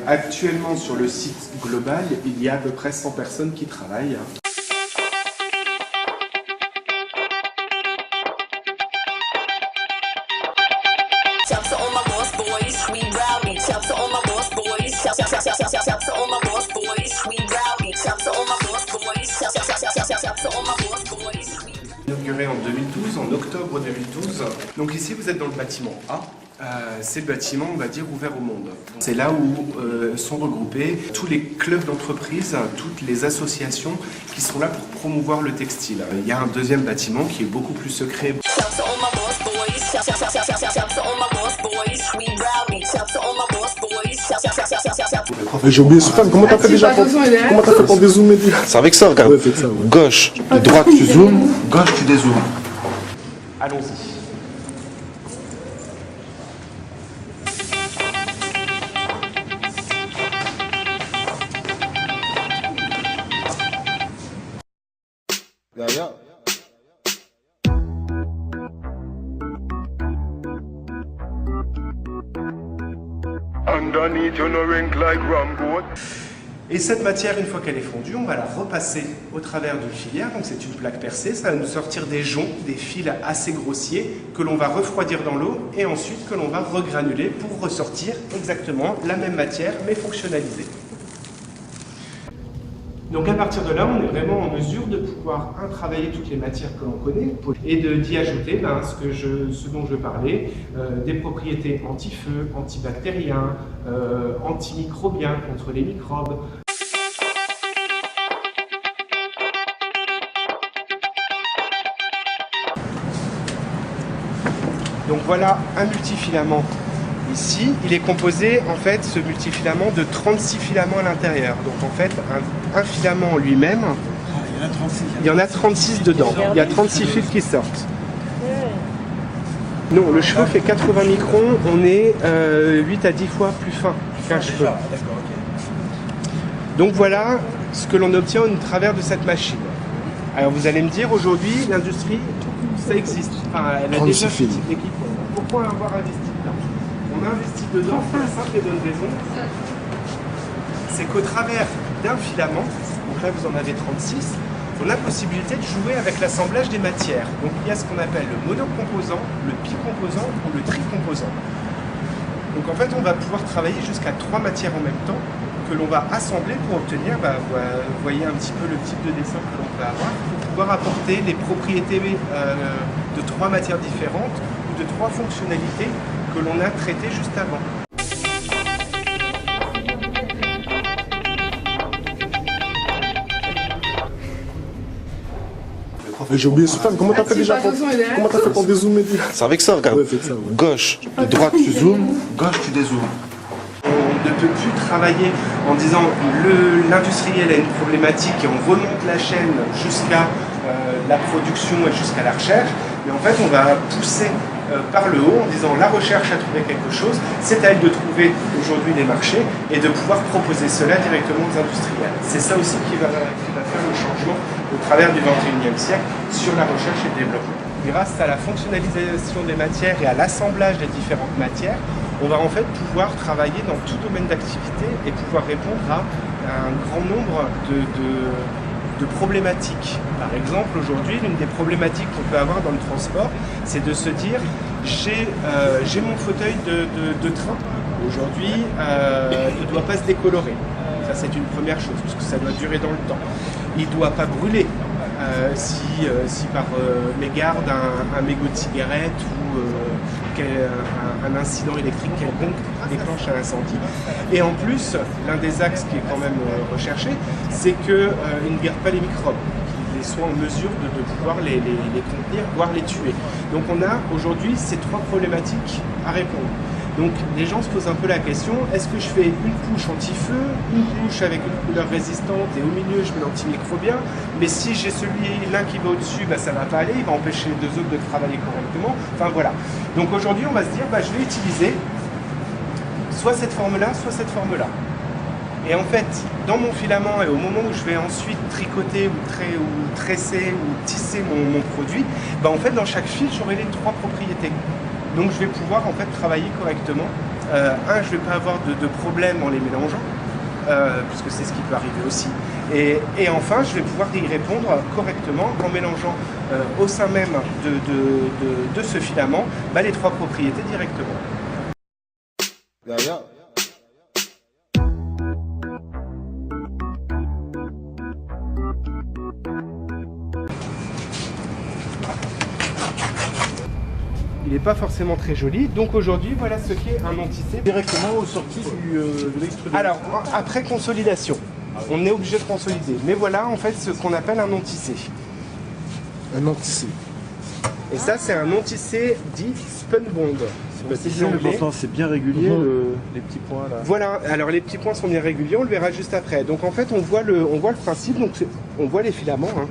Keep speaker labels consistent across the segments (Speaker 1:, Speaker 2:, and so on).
Speaker 1: Actuellement, sur le site global, il y a à peu près 100 personnes qui travaillent. Inauguré en 2012, en octobre 2012. Donc ici, vous êtes dans le bâtiment A. C'est le bâtiment, on va dire, ouvert au monde. C'est là où sont regroupés tous les clubs d'entreprise, toutes les associations qui sont là pour promouvoir le textile. Il y a un deuxième bâtiment qui est beaucoup plus secret.
Speaker 2: J'ai oublié ce fan, comment t'as fait déjà? Comment t'as fait pour dézoomer?
Speaker 3: C'est avec ça, regarde.
Speaker 2: Ouais, faites ça, ouais.
Speaker 3: Gauche, droite tu zoomes, gauche tu dézoomes.
Speaker 1: Allons-y.
Speaker 3: Derrière.
Speaker 4: Underneath, you know, rink like Rambo.
Speaker 1: Et cette matière, une fois qu'elle est fondue, on va la repasser au travers d'une filière. Donc c'est une plaque percée, ça va nous sortir des joncs, des fils assez grossiers que l'on va refroidir dans l'eau et ensuite que l'on va regranuler pour ressortir exactement la même matière mais fonctionnalisée. Donc à partir de là, on est vraiment en mesure de pouvoir travailler toutes les matières que l'on connaît et d'y ajouter ce dont je parlais, des propriétés anti-feu, antibactériens, antimicrobiens contre les microbes. Donc voilà un multifilament. Ici, il est composé, en fait, ce multifilament de 36 filaments à l'intérieur. Donc en fait, un filament lui-même, il y en a 36 dedans. Il y a 36 fils qui sortent. Non, le cheveu fait 80 microns, on est 8 à 10 fois plus fin qu'un cheveu. Donc voilà ce que l'on obtient au travers de cette machine. Alors vous allez me dire, aujourd'hui, l'industrie, ça existe. Enfin, elle a déjà ce type d'équipement. Pourquoi avoir investi là? On investit dedans pour la simple et bonne raison, c'est qu'au travers d'un filament, donc là vous en avez 36, on a possibilité de jouer avec l'assemblage des matières. Donc il y a ce qu'on appelle le monocomposant, le bicomposant ou le tricomposant. Donc en fait on va pouvoir travailler jusqu'à 3 matières en même temps que l'on va assembler pour obtenir, vous voyez un petit peu le type de dessin que l'on peut avoir, pour pouvoir apporter les propriétés de 3 matières différentes ou de 3 fonctionnalités que l'on a traitées juste avant.
Speaker 2: J'ai oublié ce fan, comment t'as fait déjà? Comment t'as fait pour dézoomer?
Speaker 3: C'est avec ça, regarde.
Speaker 2: Ouais, faites ça, ouais.
Speaker 3: Gauche, droite tu zoomes, gauche tu dézoomes.
Speaker 1: On ne peut plus travailler en disant l'industriel a une problématique et on remonte la chaîne jusqu'à la production et jusqu'à la recherche, mais en fait on va pousser par le haut en disant la recherche a trouvé quelque chose, c'est à elle de trouver aujourd'hui des marchés et de pouvoir proposer cela directement aux industriels. C'est ça aussi qui va faire le changement au travers du 21e siècle sur la recherche et le développement. Grâce à la fonctionnalisation des matières et à l'assemblage des différentes matières, on va en fait pouvoir travailler dans tout domaine d'activité et pouvoir répondre à un grand nombre de problématiques. Par exemple, aujourd'hui, l'une des problématiques qu'on peut avoir dans le transport, c'est de se dire j'ai mon fauteuil de train. Aujourd'hui, il ne doit pas se décolorer. Ça, c'est une première chose, parce que ça doit durer dans le temps. Il ne doit pas brûler. Si par mégarde un mégot de cigarette ou un incident électrique quelconque déclenche un incendie. Et en plus, l'un des axes qui est quand même recherché, c'est qu'il ne garde pas les microbes, qu'ils soient en mesure de pouvoir les contenir, voire les tuer. Donc on a aujourd'hui ces 3 problématiques à répondre. Donc les gens se posent un peu la question, est-ce que je fais une couche anti-feu, une couche avec une couleur résistante et au milieu je mets l'antimicrobien, mais si j'ai l'un qui va au-dessus, ça ne va pas aller, il va empêcher les 2 autres de travailler correctement. Enfin voilà. Donc aujourd'hui on va se dire, je vais utiliser soit cette forme-là, soit cette forme-là. Et en fait, dans mon filament et au moment où je vais ensuite tricoter ou tresser ou tisser mon produit, en fait dans chaque fil j'aurai les 3 propriétés. Donc je vais pouvoir en fait travailler correctement je vais pas avoir de problème en les mélangeant, puisque c'est ce qui peut arriver aussi. Et enfin, je vais pouvoir y répondre correctement en mélangeant au sein même de ce filament les trois propriétés directement.
Speaker 3: Derrière.
Speaker 1: Il n'est pas forcément très joli, donc aujourd'hui voilà ce qu'est un non-tissé.
Speaker 3: Directement aux sorties de l'extrudeur.
Speaker 1: Alors, après consolidation, on est obligé de consolider, mais voilà en fait ce qu'on appelle un non-tissé.
Speaker 2: Un non-tissé.
Speaker 1: Et ça c'est un non-tissé dit Spunbond.
Speaker 3: C'est bien régulier, les petits points là.
Speaker 1: Voilà, alors les petits points sont bien réguliers, on le verra juste après. Donc en fait on voit le principe, donc on voit les filaments. Hein.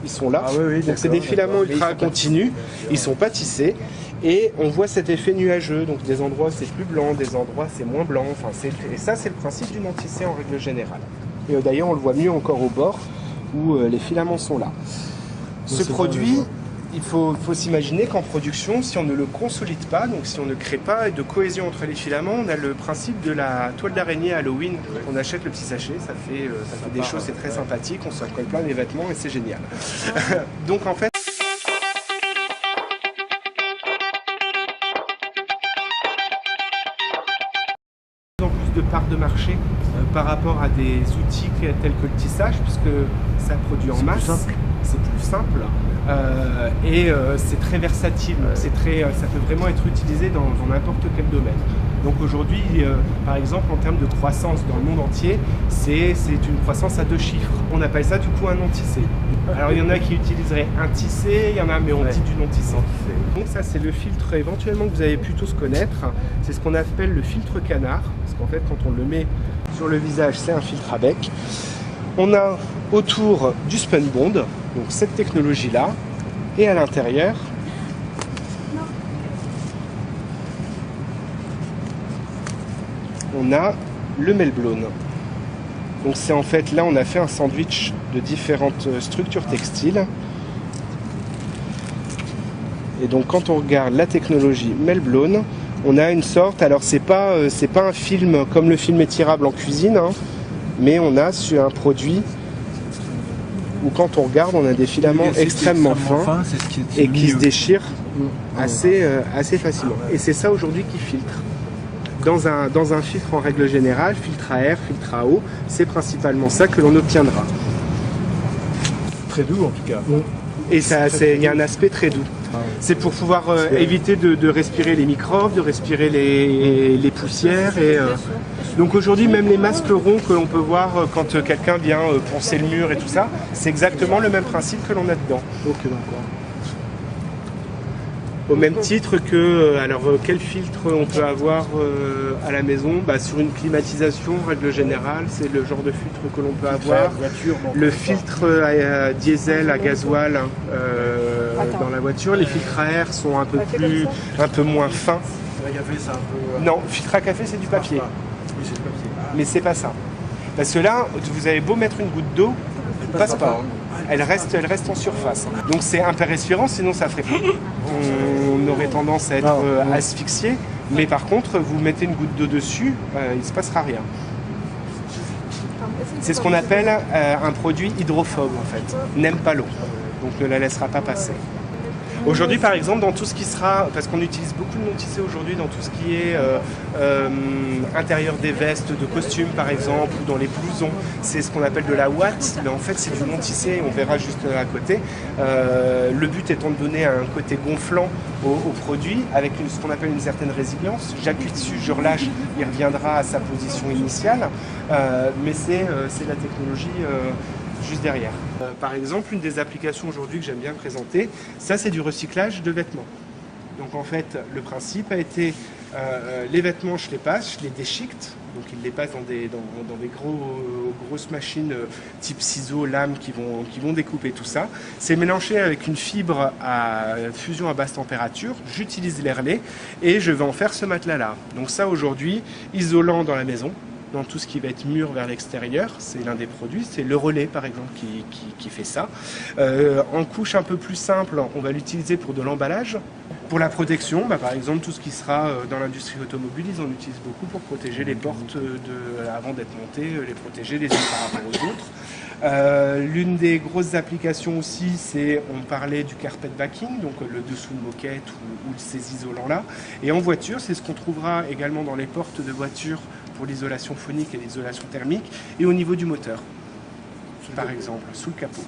Speaker 1: Ils sont là, donc c'est des filaments ultra continus, ils sont pas tissés et on voit cet effet nuageux, donc des endroits c'est plus blanc, des endroits c'est moins blanc, enfin, et ça c'est le principe du non-tissé en règle générale. Et d'ailleurs on le voit mieux encore au bord où les filaments sont là. Ce produit, il faut s'imaginer qu'en production, si on ne le consolide pas, donc si on ne crée pas de cohésion entre les filaments, on a le principe de la toile d'araignée Halloween. On achète le petit sachet, ça fait des choses, c'est très sympathique, on se colle plein les vêtements et c'est génial. Donc en fait, de part de marché par rapport à des outils tels que le tissage, puisque ça produit en masse, c'est plus simple et c'est très versatile, ça peut vraiment être utilisé dans n'importe quel domaine. Donc aujourd'hui, par exemple, en termes de croissance dans le monde entier, c'est une croissance à 2 chiffres. On appelle ça du coup un non-tissé. Alors il y en a qui utiliseraient un tissé, il y en a mais on dit du non-tissé. Donc ça c'est le filtre éventuellement que vous avez pu tous connaître. C'est ce qu'on appelle le filtre canard, parce qu'en fait quand on le met sur le visage, c'est un filtre à bec. On a autour du Spunbond, donc cette technologie-là, et à l'intérieur, on a le Meltblown. Donc c'est en fait, là on a fait un sandwich de différentes structures textiles. Et donc quand on regarde la technologie Meltblown, on a une sorte, alors c'est pas un film comme le film étirable en cuisine, hein, mais on a sur un produit où quand on regarde, on a des filaments extrêmement fins et qui se déchirent assez facilement. Et c'est ça aujourd'hui qui filtre. Dans un filtre en règle générale, filtre à air, filtre à eau, c'est principalement ça que l'on obtiendra.
Speaker 3: Très doux en tout cas.
Speaker 1: Et il y a un aspect très doux. C'est pour pouvoir éviter de respirer les microbes, de respirer les poussières. Donc aujourd'hui, même les masques ronds que l'on peut voir quand quelqu'un vient poncer le mur et tout ça, c'est exactement le même principe que l'on a dedans.
Speaker 2: Ok, d'accord.
Speaker 1: Au même titre que, alors quel filtre on peut avoir à la maison, sur une climatisation, en règle générale, c'est le genre de filtre que l'on peut avoir. Le filtre à diesel, à gasoil dans la voiture, les filtres à air sont un peu moins fins. Non, filtre à café c'est du papier.
Speaker 3: Oui, c'est du papier.
Speaker 1: Mais c'est pas ça. Parce que là, vous avez beau mettre une goutte d'eau, elle passe pas. Elle reste en surface. Donc c'est impérespirant, sinon ça ferait... On aurait tendance à être asphyxié, mais par contre, vous mettez une goutte d'eau dessus, il ne se passera rien. C'est ce qu'on appelle un produit hydrophobe en fait, n'aime pas l'eau, donc ne la laissera pas passer. Aujourd'hui, par exemple, dans tout ce qui sera, parce qu'on utilise beaucoup de non-tissé aujourd'hui dans tout ce qui est intérieur des vestes, de costumes par exemple, ou dans les blousons, c'est ce qu'on appelle de la ouate, mais en fait c'est du non-tissé, on verra juste à côté. Le but étant de donner un côté gonflant au produit, avec ce qu'on appelle une certaine résilience. J'appuie dessus, je relâche, il reviendra à sa position initiale, mais c'est la technologie juste derrière. Par exemple, une des applications aujourd'hui que j'aime bien présenter, ça c'est du recyclage de vêtements. Donc en fait, le principe a été, les vêtements je les passe, je les déchiquete, donc ils les passent dans des grosses machines type ciseaux, lames qui vont découper tout ça. C'est mélangé avec une fibre à fusion à basse température, j'utilise les relais et je vais en faire ce matelas-là. Donc ça aujourd'hui, isolant dans la maison, dans tout ce qui va être mur vers l'extérieur, c'est l'un des produits, c'est le relais par exemple qui fait ça. En couche un peu plus simple, on va l'utiliser pour de l'emballage. Pour la protection, par exemple, tout ce qui sera dans l'industrie automobile, ils en utilisent beaucoup pour protéger les portes avant d'être montées, les protéger les unes par rapport aux autres. L'une des grosses applications aussi, on parlait du carpet backing, donc le dessous de moquette ou ces isolants-là. Et en voiture, c'est ce qu'on trouvera également dans les portes de voiture pour l'isolation phonique et l'isolation thermique, et au niveau du moteur, par exemple, sous le capot.